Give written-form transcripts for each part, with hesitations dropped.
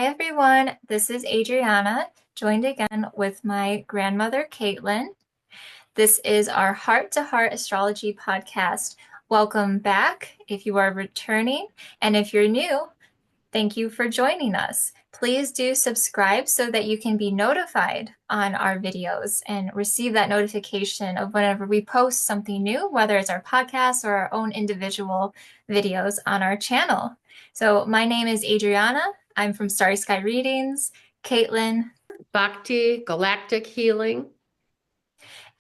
Hi everyone, this is Adriana, joined again with my grandmother Caitlin. This is our Heart to Heart Astrology Podcast. Welcome back if you are returning, and if you're new, thank you for joining us. Please do subscribe so that you can be notified on our videos and receive that notification of whenever we post something new, whether it's our podcast or our own individual videos on our channel. So my name is Adriana. I'm from Starry Sky Readings. Caitlin. Bhakti, Galactic Healing.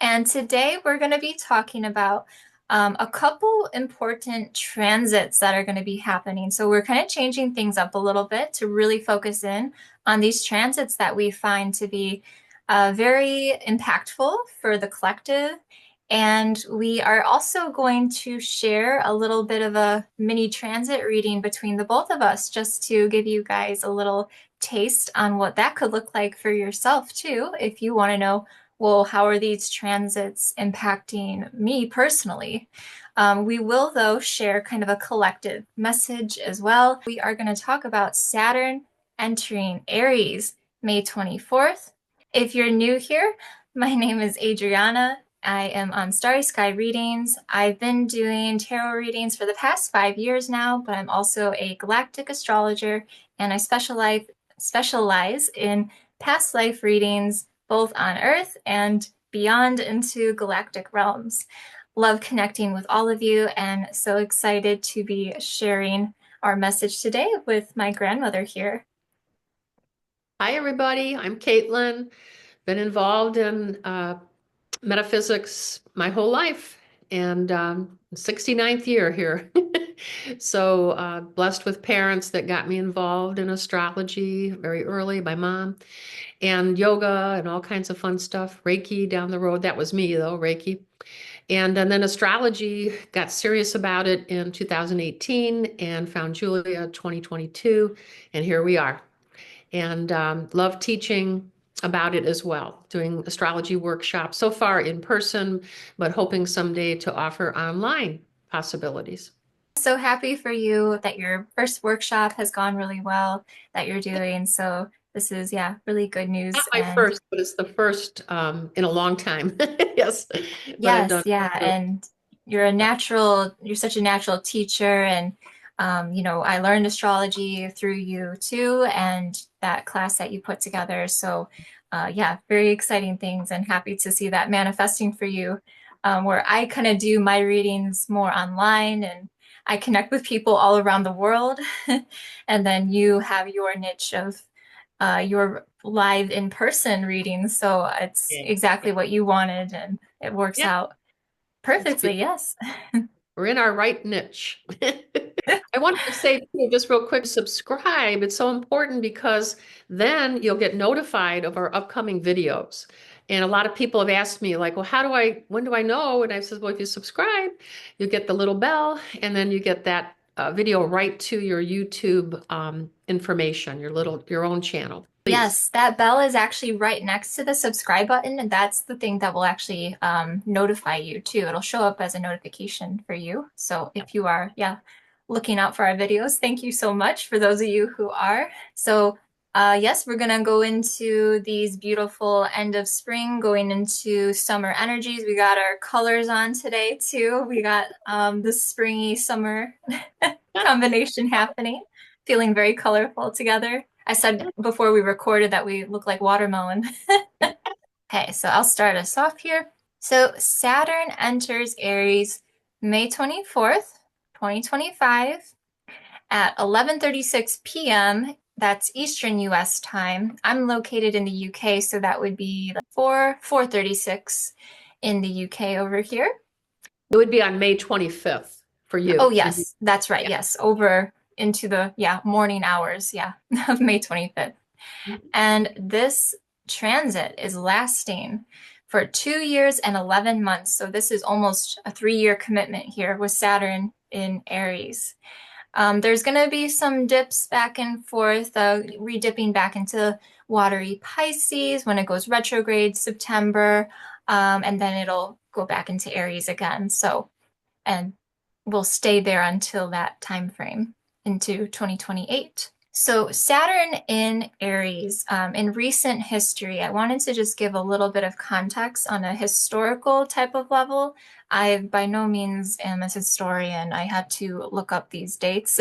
And today we're going to be talking about a couple important transits that are going to be happening. So we're kind of changing things up a little bit to really focus in on these transits that we find to be very impactful for the collective. And we are also going to share a little bit of a mini transit reading between the both of us, just to give you guys a little taste on what that could look like for yourself too, if you want to know, well, how are these transits impacting me personally? We will, though, share kind of a collective message as well. We are going to talk about Saturn entering Aries May 24th. If you're new here, my name is Adriana. I am on Starry Sky Readings. I've been doing tarot readings for the past 5 years now, but I'm also a galactic astrologer, and I specialize in past life readings, both on Earth and beyond into galactic realms. Love connecting with all of you, and so excited to be sharing our message today with my grandmother here. Hi, everybody. I'm Caitlin. Been involved in metaphysics my whole life, and 69th year here. So blessed with parents that got me involved in astrology very early, my mom, and yoga and all kinds of fun stuff. Reiki down the road. That was me, though, Reiki. And then astrology, got serious about it in 2018 and found Julia 2022. And here we are. And love teaching about it as well, doing astrology workshops, so far in person, but hoping someday to offer online possibilities. So happy for you that your first workshop has gone really well, that you're doing. So this is, yeah, really good news. Not my And first, but it's the first in a long time. Yes, but I've yes, done yeah, really and you're such a natural teacher, and I learned astrology through you too, and that class that you put together. So, yeah, very exciting things, and happy to see that manifesting for you. Where I kind of do my readings more online, and I connect with people all around the world, and then you have your niche of your live in-person readings. So it's yeah. exactly what you wanted, and it works Yeah, out it's perfectly. beautiful. Yes. We're in our right niche. I wanted to say too, just real quick, subscribe. It's so important because then you'll get notified of our upcoming videos. And a lot of people have asked me, like, well, when do I know? And I said, well, if you subscribe, you get the little bell, and then you get that video right to your YouTube information, your own channel. Please. Yes, that bell is actually right next to the subscribe button, and that's the thing that will actually notify you too. It'll show up as a notification for you. So if you are, yeah, looking out for our videos, thank you so much for those of you who are. So yes, we're gonna go into these beautiful end of spring, going into summer energies. We got our colors on today too. We got the springy summer combination happening, feeling very colorful together. I said before we recorded that we look like watermelon. Okay, so I'll start us off here. So Saturn enters Aries May 24th, 2025 at 11:36 p.m. That's Eastern US time. I'm located in the UK, so that would be like 4:36 in the UK over here. It would be on May 25th for Oh, you. yes, that's right. Yeah. Yes, over into the, yeah, morning hours, yeah, of May 25th. And this transit is lasting for 2 years and 11 months. So this is almost a 3-year commitment here with Saturn in Aries. There's going to be some dips back and forth, redipping back into watery Pisces when it goes retrograde September, and then it'll go back into Aries again. So, and we'll stay there until that time frame into 2028. So, Saturn in Aries, in recent history, I wanted to just give a little bit of context on a historical type of level. I by no means am a historian. I had to look up these dates.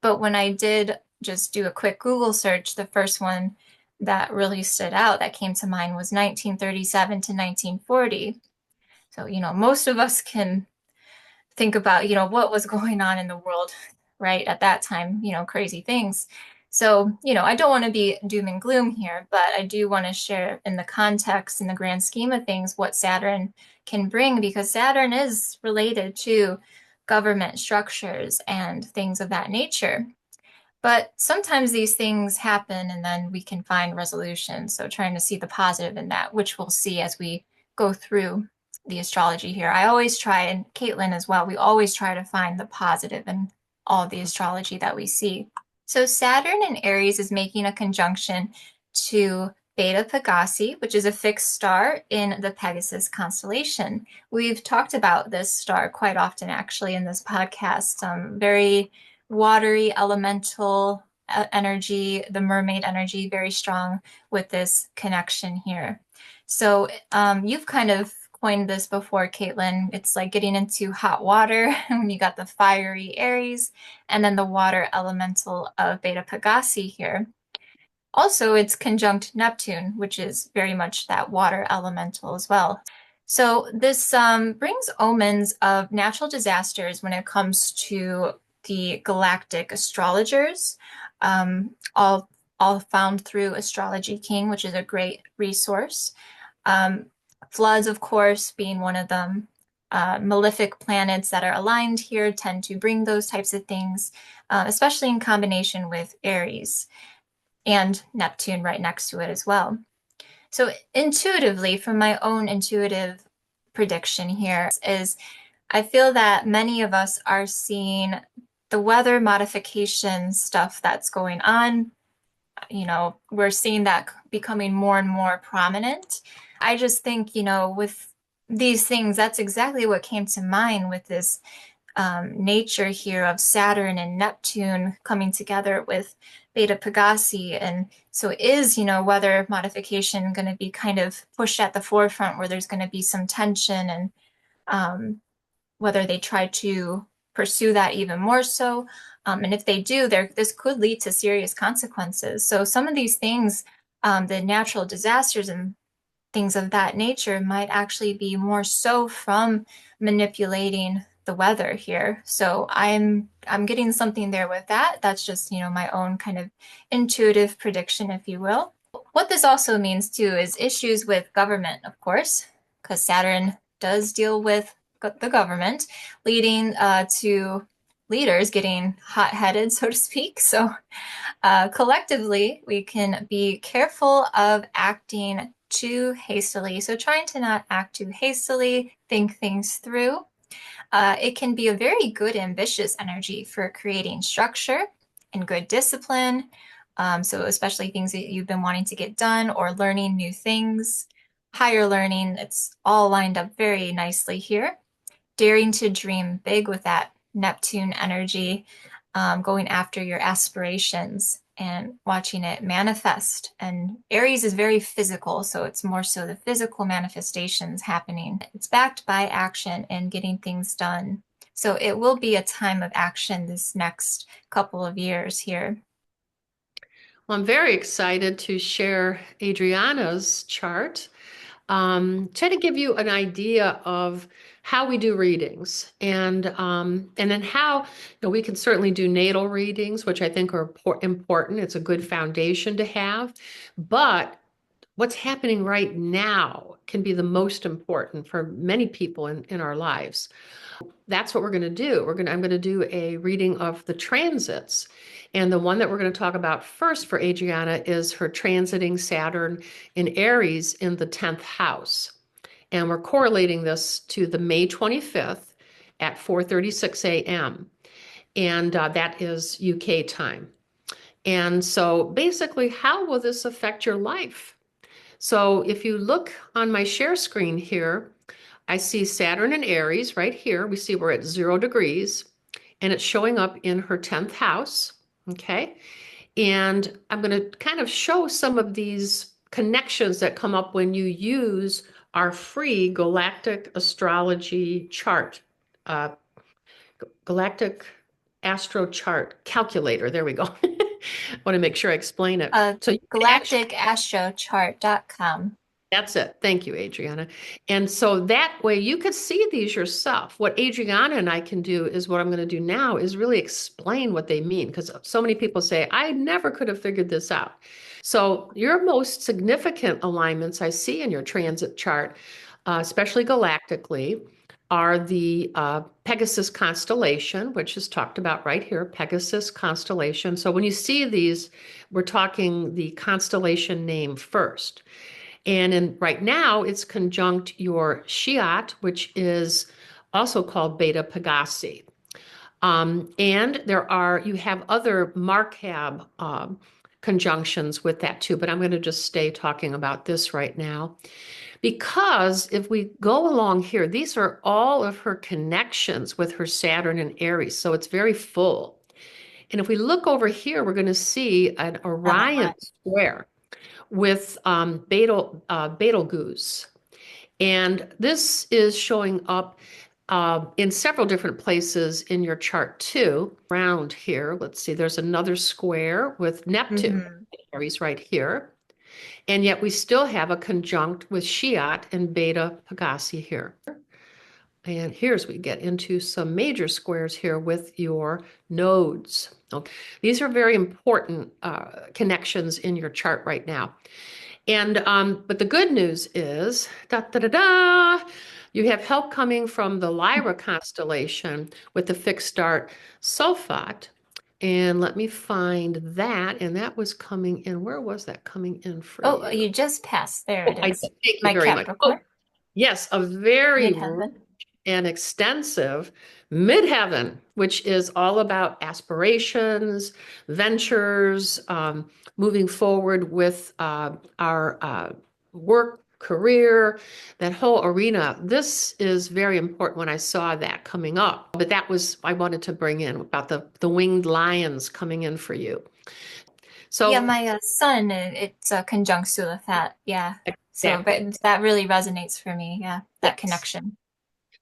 But when I did just do a quick Google search, the first one that really stood out that came to mind was 1937 to 1940. So, most of us can think about, what was going on in the world, right, at that time, crazy things. So, I don't want to be doom and gloom here, but I do want to share in the context, in the grand scheme of things, what Saturn can bring, because Saturn is related to government structures and things of that nature. But sometimes these things happen and then we can find resolution. So trying to see the positive in that, which we'll see as we go through the astrology here. I always try, and Caitlin as well, we always try to find the positive in all the astrology that we see. So Saturn in Aries is making a conjunction to Beta Pegasi, which is a fixed star in the Pegasus constellation. We've talked about this star quite often, actually, in this podcast. Very watery elemental energy, the mermaid energy, very strong with this connection here. So you've kind of coined this before, Caitlin. It's like getting into hot water when you got the fiery Aries and then the water elemental of Beta Pegasi here. Also, it's conjunct Neptune, which is very much that water elemental as well. So this brings omens of natural disasters when it comes to the galactic astrologers, all found through Astrology King, which is a great resource. Um, Floods, of course, being one of them. Malefic planets that are aligned here tend to bring those types of things, especially in combination with Aries and Neptune right next to it as well. So intuitively, from my own intuitive prediction here is I feel that many of us are seeing the weather modification stuff that's going on. We're seeing that becoming more and more prominent. I just think, with these things, that's exactly what came to mind with this nature here of Saturn and Neptune coming together with Beta Pegasi. And so is, weather modification going to be kind of pushed at the forefront where there's going to be some tension and um, whether they try to pursue that even more so. And if they do, this could lead to serious consequences. So some of these things, the natural disasters and things of that nature might actually be more so from manipulating the weather here. So I'm getting something there with that. That's just, my own kind of intuitive prediction, if you will. What this also means too is issues with government, of course, because Saturn does deal with the government, leading to leaders getting hot-headed, so to speak. So collectively, we can be careful of acting too hastily. So trying to not act too hastily, think things through. It can be a very good, ambitious energy for creating structure and good discipline. So especially things that you've been wanting to get done or learning new things, higher learning, it's all lined up very nicely here. Daring to dream big with that Neptune energy, going after your aspirations and watching it manifest. And Aries is very physical, so it's more so the physical manifestations happening. It's backed by action and getting things done. So it will be a time of action this next couple of years here. Well, I'm very excited to share Adriana's chart. Try to give you an idea of how we do readings and then how we can certainly do natal readings, which I think are important. It's a good foundation to have. But what's happening right now can be the most important for many people in our lives. That's what we're going to do. I'm going to do a reading of the transits. And the one that we're going to talk about first for Adriana is her transiting Saturn in Aries in the 10th house. And we're correlating this to the May 25th at 4:36 a.m. And that is UK time. And so basically, how will this affect your life? So if you look on my share screen here, I see Saturn in Aries right here. We see we're at 0 degrees and it's showing up in her 10th house. Okay. And I'm going to kind of show some of these connections that come up when you use our free Galactic Astrology chart, uh, Galactic Astro Chart Calculator. There we go. I want to make sure I explain it. So you can actually galacticastrochart.com. that's it. Thank you, Adriana. And so that way you could see these yourself. What Adriana and I can do is what I'm going to do now is really explain what they mean because so many people say, I never could have figured this out. So your most significant alignments I see in your transit chart, especially galactically, are the Pegasus constellation, which is talked about right here, Pegasus constellation. So when you see these, we're talking the constellation name first. And right now, it's conjunct your Shiat, which is also called Beta Pegasi. And you have other Markab conjunctions with that too, but I'm going to just stay talking about this right now. Because if we go along here, these are all of her connections with her Saturn and Aries, so it's very full. And if we look over here, we're going to see an Orion square with Betelgeuse. And this is showing up in several different places in your chart too. Around here, let's see, there's another square with Neptune, Aries right here. And yet we still have a conjunct with Shiat and Beta Pegasi here. And here's we get into some major squares here with your nodes. Okay. These are very important connections in your chart right now. And but the good news is, you have help coming from the Lyra constellation with the fixed start Sulfat. And let me find that. And that was coming in. Where was that coming in for Oh, you? you just passed. There Oh, it I is. thank you My very much. Oh, Capricorn, yes, a very rich midheaven. and extensive midheaven, which is all about aspirations, ventures, moving forward with our work, career, that whole arena. This is very important when I saw that coming up. But that was, I wanted to bring in about the winged lions coming in for you. Yeah, So, my sun, it's conjunct Sulafat. Yeah. So exactly. that really resonates for me. Yeah, that Yes. connection.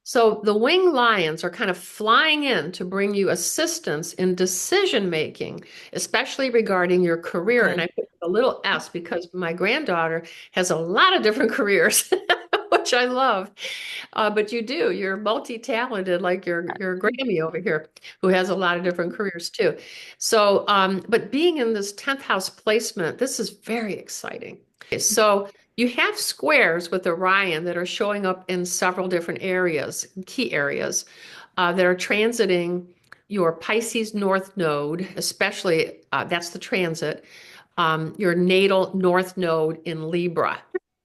So the winged lions are kind of flying in to bring you assistance in decision making, especially regarding your career. And I Good. put a little S because my granddaughter has a lot of different careers, which I love. But you do, you're multi-talented, like your Grammy over here, who has a lot of different careers too. So, but being in this 10th house placement, this is very exciting. Okay, so you have squares with Orion that are showing up in several different areas, key areas, that are transiting your Pisces North Node, especially that's the transit, your natal North Node in Libra.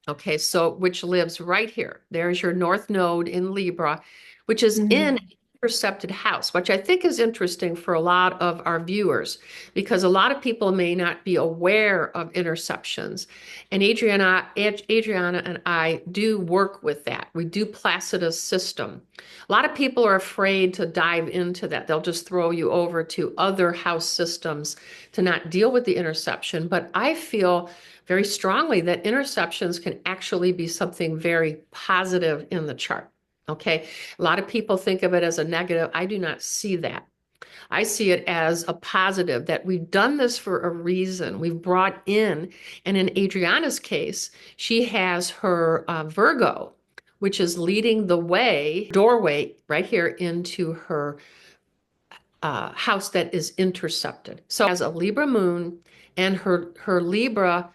Okay, so which lives right here. There's your North Node in Libra, which is in Mhm. intercepted house, which I think is interesting for a lot of our viewers because a lot of people may not be aware of interceptions. And Adriana and I do work with that. We do Placidus system. A lot of people are afraid to dive into that. They'll just throw you over to other house systems to not deal with the interception. But I feel very strongly that interceptions can actually be something very positive in the chart. Okay. A lot of people think of it as a negative. I do not see that. I see it as a positive that we've done this for a reason. We've brought in, and in Adriana's case, she has her Virgo, which is leading the way, doorway right here into her house that is intercepted. So as a Libra moon and her Libra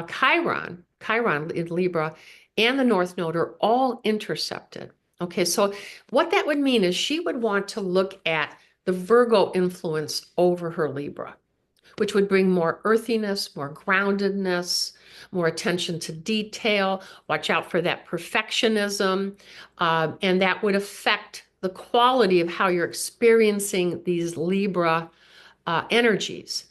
Chiron in Libra and the North Node are all intercepted. Okay, so what that would mean is she would want to look at the Virgo influence over her Libra, which would bring more earthiness, more groundedness, more attention to detail. Watch out for that perfectionism. And that would affect the quality of how you're experiencing these Libra energies.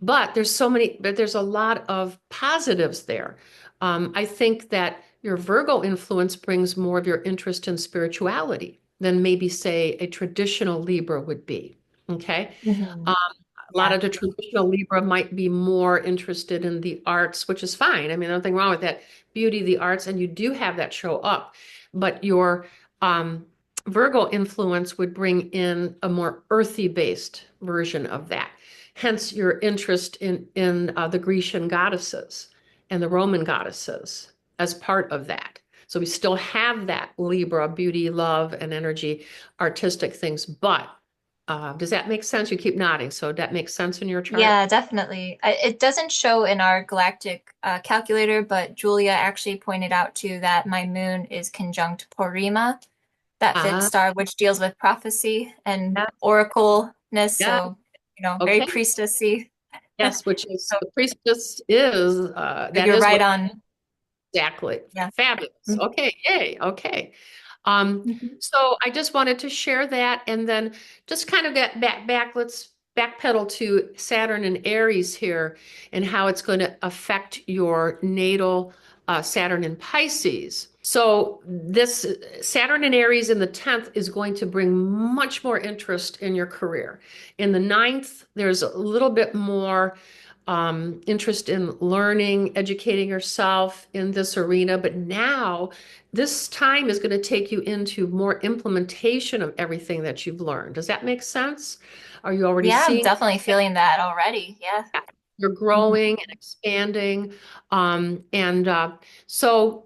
But there's a lot of positives there. I think that your Virgo influence brings more of your interest in spirituality than maybe, say, a traditional Libra would be. Okay. Mhm. A lot Yeah. of the traditional Libra might be more interested in the arts, which is fine. I mean, nothing wrong with that. Beauty, the arts, and you do have that show up. But your um, Virgo influence would bring in a more earthy based version of that. Hence your interest in the Grecian goddesses and the Roman goddesses as part of that. So we still have that Libra, beauty, love, and energy, artistic things. But does that make sense? You keep nodding. So that makes sense in your chart? Yeah, definitely. It doesn't show in our galactic calculator, but Julia actually pointed out too that my moon is conjunct Porrima, that fifth Ah, star, which deals with prophecy and yeah, oracleness. yeah. So, very Okay. priestessy. Yes, which is So the priestess is that you're is right what on. exactly. Yeah. Fabulous. Okay, yay. Okay. Um, Mhm. so I just wanted to share that and then just kind of get back, let's backpedal to Saturn and Aries here and how it's going to affect your natal Saturn and Pisces. So this Saturn and Aries in the 10th is going to bring much more interest in your career. In the ninth, there's a little bit more interest in learning, educating yourself in this arena. But now, this time is going to take you into more implementation of everything that you've learned. Does that make sense? Are you already Yeah, I'm seeing definitely feeling that already. Yeah. that? You're Mhm. growing and expanding. And so,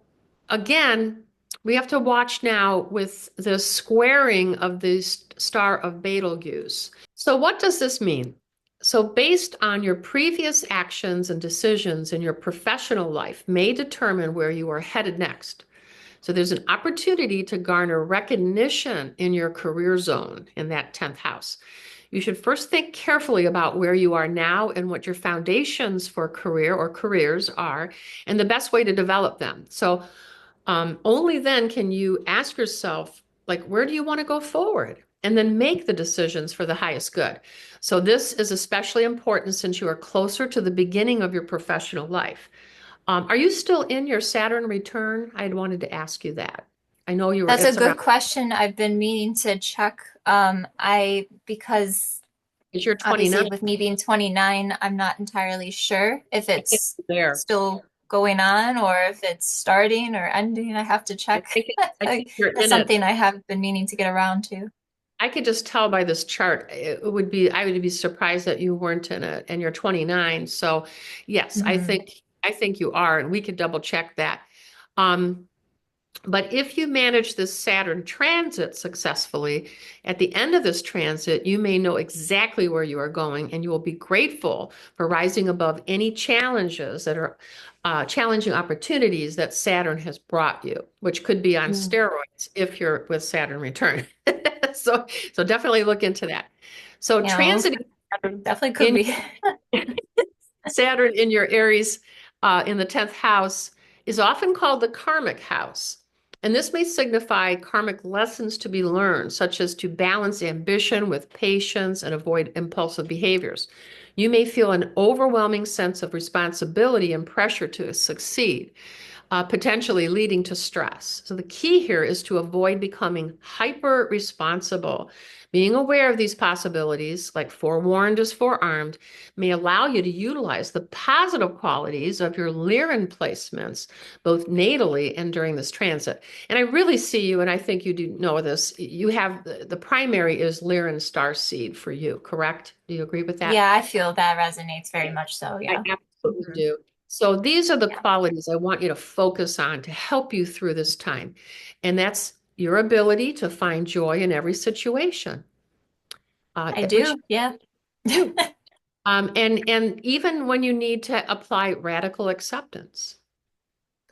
again, we have to watch now with the squaring of the star of Betelgeuse. So, what does this mean? So, based on your previous actions and decisions in your professional life, may determine where you are headed next. So, there's an opportunity to garner recognition in your career zone in that 10th house. You should first think carefully about where you are now and what your foundations for career or careers are, and the best way to develop them. So, only then can you ask yourself, like, where do you want to go forward? And then make the decisions for the highest good. So, this is especially important since you are closer to the beginning of your professional life. Are you still in your Saturn return? I had wanted to ask you that. I know you were, That's a it's around, good question. I've been meaning to check. Because is your obviously 29? with me being 29, I'm not entirely sure if I think it's it's there. still going on or if it's starting or ending. I have to check. I think you're That's in it. something I have been meaning to get around to. I could just tell by this chart. I would be surprised that you weren't in it and you're 29. So yes, Mhm. I think you are, and we could double check that. Um, but if you manage this Saturn transit successfully, at the end of this transit, you may know exactly where you are going, and you will be grateful for rising above any challenges that are challenging opportunities that Saturn has brought you, which could be on Mm. steroids if you're with Saturn return. So, so definitely look into that. So Well, transiting Saturn definitely could in be. Saturn in your Aries in the 10th house is often called the karmic house. And this may signify karmic lessons to be learned, such as to balance ambition with patience and avoid impulsive behaviors. You may feel an overwhelming sense of responsibility and pressure to succeed, potentially leading to stress. So the key here is to avoid becoming hyper responsible. Being aware of these possibilities, like forewarned is forearmed, may allow you to utilize the positive qualities of your Lyran placements, both natally and during this transit. And I really see you, and I think you do know this, you have the primary is Lyran star seed for you, correct? Do you agree with that? Yeah, I feel that resonates very much so. I Yeah. absolutely Mhm. do. So these are the Yeah, qualities I want you to focus on to help you through this time. And that's your ability to find joy in every situation, I which do. Yeah. you do. And even when you need to apply radical acceptance,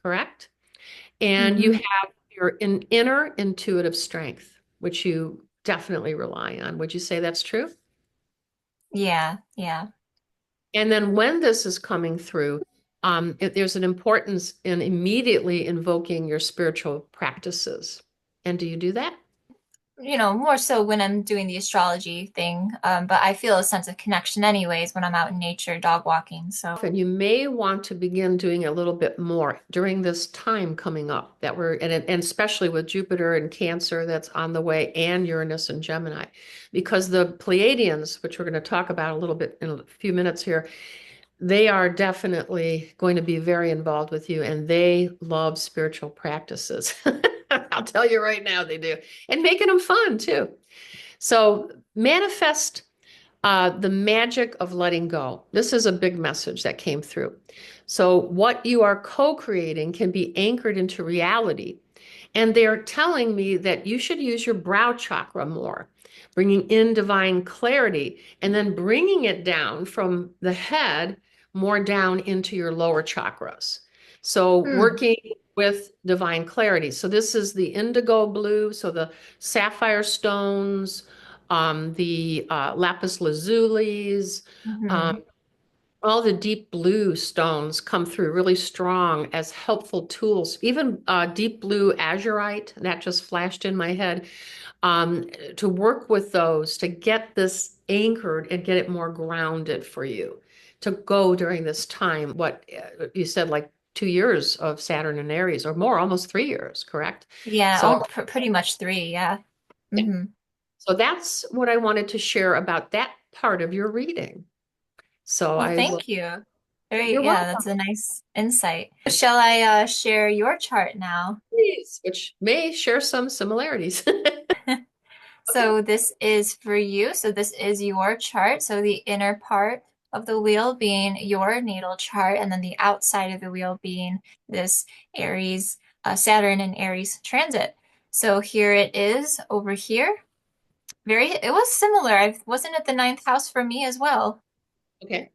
correct? And you Hmm. have your inner intuitive strength, which you definitely rely on. Would you say that's true? Yeah. Yeah. And then when this is coming through, there's an importance in immediately invoking your spiritual practices. And do you do that? more so when I'm doing the astrology thing. But I feel a sense of connection anyways when I'm out in nature, dog walking. So, And you may want to begin doing a little bit more during this time coming up that and especially with Jupiter and Cancer that's on the way and Uranus and Gemini, because the Pleiadians, which we're going to talk about a little bit in a few minutes here, they are definitely going to be very involved with you and they love spiritual practices. I'll tell you right now, they do. And making them fun too. So manifest the magic of letting go. This is a big message that came through. So, what you are co creating can be anchored into reality. And they're telling me that you should use your brow chakra more, bringing in divine clarity and then bringing it down from the head more down into your lower chakras. So, hmm. working with divine clarity. So, this is the indigo blue, so the sapphire stones, the lapis lazulis, um, Hmm. all the deep blue stones come through really strong as helpful tools. Even deep blue azurite, that just flashed in my head, to work with those to get this anchored and get it more grounded for you to go during this time. What you said, like 2 years of Saturn and Aries or more, almost 3 years, correct? Yeah, So, pretty much three. Yeah. yeah. Hmm. So that's what I wanted to share about that part of your reading. So Well, I will, thank you. Very, you're yeah, welcome, that's a nice insight. Shall I share your chart now? please, which may share some similarities. Okay. So this is for you. So this is your chart. So the inner part of the wheel being your natal chart, and then the outside of the wheel being this Aries, Saturn and Aries transit. So here it is over here. It was similar. I wasn't at the ninth house for me as well. Okay.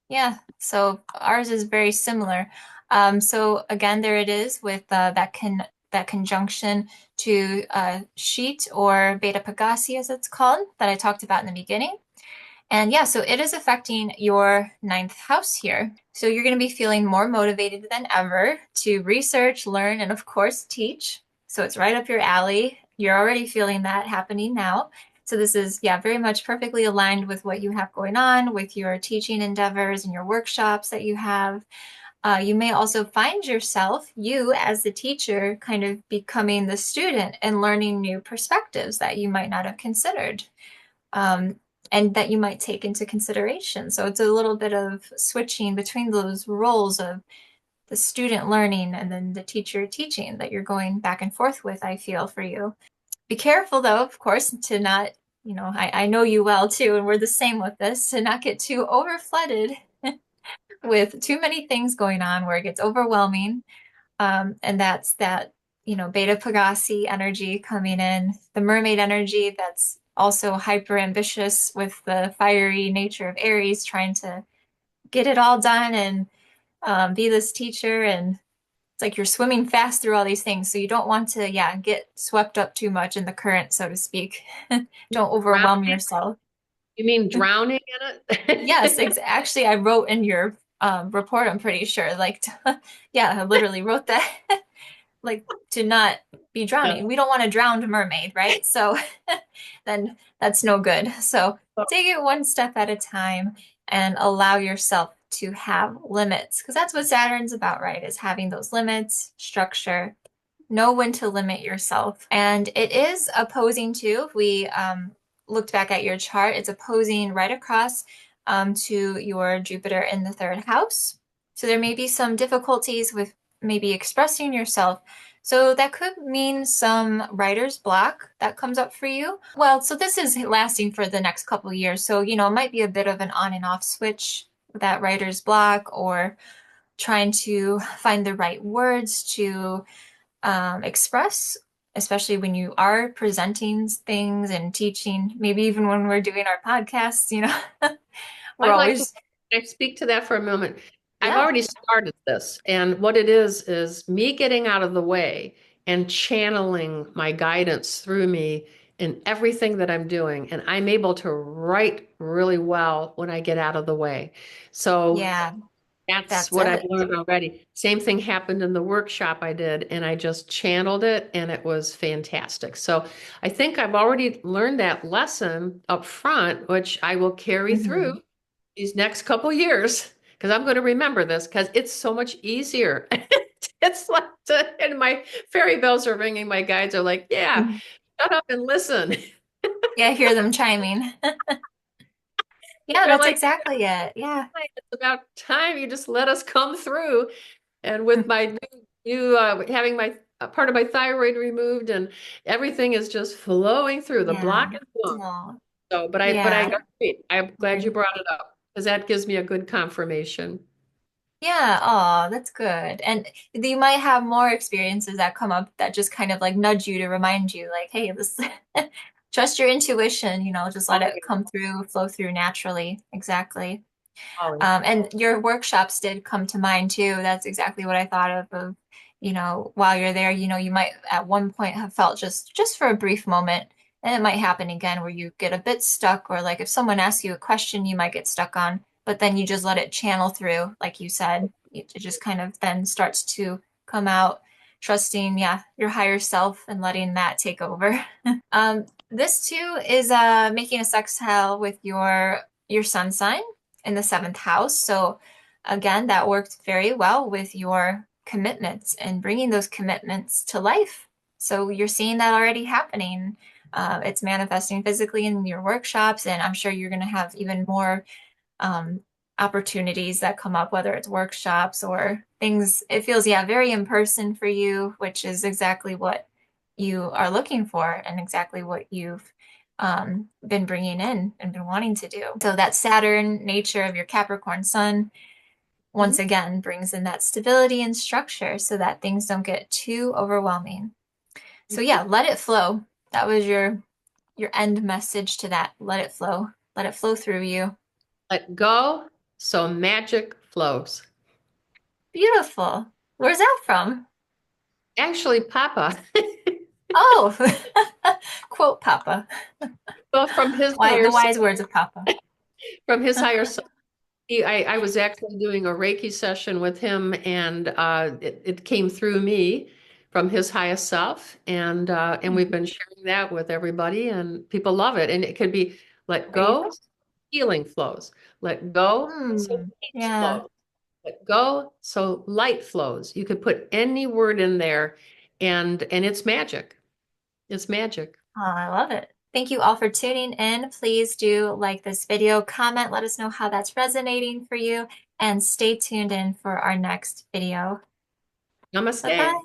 Yeah, so ours is very similar. So again, there it is with that conjunction to sheet or Beta Pegasi, as it's called, that I talked about in the beginning. And yeah, so it is affecting your ninth house here. So you're going to be feeling more motivated than ever to research, learn, and of course, teach. So it's right up your alley. You're already feeling that happening now. So this is, yeah, very much perfectly aligned with what you have going on with your teaching endeavors and your workshops that you have. You may also find yourself, you as the teacher, kind of becoming the student and learning new perspectives that you might not have considered. Um, and that you might take into consideration. So it's a little bit of switching between those roles of the student learning and then the teacher teaching that you're going back and forth with, I feel for you. Be careful though, of course, to not, I know you well too, and we're the same with this, to not get too overflooded with too many things going on where it gets overwhelming. And that's that, Beta Pegasi energy coming in, the mermaid energy that's also hyper ambitious with the fiery nature of Aries, trying to get it all done and be this teacher. And it's like you're swimming fast through all these things. So you don't want to, yeah, get swept up too much in the current, so to speak. Don't overwhelm Drowning? yourself. You mean drowning in Yes, it? actually, I wrote in your report, I'm pretty sure, like, yeah, I literally wrote that. Like to not be Yeah. drowning. We don't want a drowned mermaid, right? So then that's no good. So take it one step at a time and allow yourself to have limits because that's what Saturn's about, right? Is having those limits, structure, know when to limit yourself. And it is opposing too. If we looked back at your chart, it's opposing right across to your Jupiter in the third house. So there may be some difficulties with maybe expressing yourself. So that could mean some writer's block that comes up for you. Well, so this is lasting for the next couple of years. So, it might be a bit of an on and off switch, that writer's block, or trying to find the right words to express, especially when you are presenting things and teaching, maybe even when we're doing our podcasts, we're I'd like to always, can I speak to that for a moment. I've yeah, already started this, and what it is me getting out of the way and channeling my guidance through me in everything that I'm doing. And I'm able to write really well when I get out of the way. So yeah. That's That's what I've it. learned already. Same thing happened in the workshop I did, and I just channeled it, and it was fantastic. So I think I've already learned that lesson up front, which I will carry through Mhm. these next couple years because I'm going to remember this because it's so much easier. It's like, and my fairy bells are ringing. My guides are like, yeah, Mhm. shut up and listen. Yeah, hear them chiming. Yeah, They're that's like, exactly it. Yeah. it's about time you just let us come through. And with my having my part of my thyroid removed, and everything is just flowing through. The block Yeah. is gone. Oh, So, but I yeah. agree. I'm glad you Good. brought it up because that gives me a good confirmation. Yeah, oh, that's good. And you might have more experiences that come up that just kind of like nudge you to remind you, like, hey, this trust your intuition, just let it Always, come through, flow through naturally. Exactly. always. And your workshops did come to mind too. That's exactly what I thought of, while you're there, you might at one point have felt just for a brief moment, and it might happen again where you get a bit stuck, or like if someone asks you a question you might get stuck on, but then you just let it channel through, like you said. It just kind of then starts to come out, trusting, yeah, your higher self and letting that take over. This too is making a sextile with your sun sign in the seventh house. So again, that worked very well with your commitments and bringing those commitments to life. So you're seeing that already happening. It's manifesting physically in your workshops, and I'm sure you're going to have even more um, opportunities that come up, whether it's workshops or things. It feels, yeah, very in person for you, which is exactly what you are looking for and exactly what you've been bringing in and been wanting to do. So that Saturn nature of your Capricorn sun once Mhm. again brings in that stability and structure so that things don't get too overwhelming. So Mhm. yeah, let it flow. That was your end message to that. Let it flow. Let it flow through you. Let go so magic flows. Beautiful. Where's that from? Actually, Papa, Oh, quote Papa. well, from his Why higher the self, wise words of Papa. from his higher self. I was actually doing a Reiki session with him, and it came through me from his highest self, and we've been sharing that with everybody, and people love it. And it could be let There you go, go. healing flows. Let go, so peace Yeah. flows. Let go, so light flows. You could put any word in there, and it's magic. It's magic. Oh, I love it. Thank you all for tuning in. Please do like this video, comment, let us know how that's resonating for you, and stay tuned in for our next video. Namaste. Bye-bye.